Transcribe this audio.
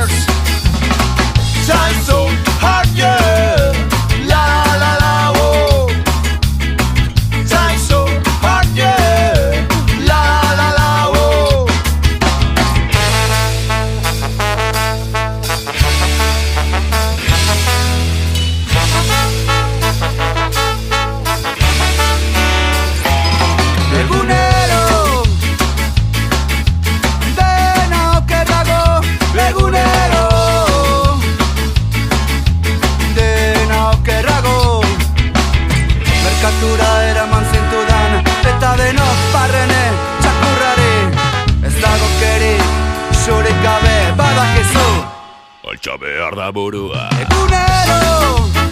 Brothers. Time so hard, yeah. La la la, oh. Time so hard, yeah. La la la, oh. Egunero dena okerrago, egunero dena okerrago. Merkatura eraman zintudan eta denok barrene txakurrari. Ez dago keri, zurik gabe badakizu Altxa behar da burua. egunero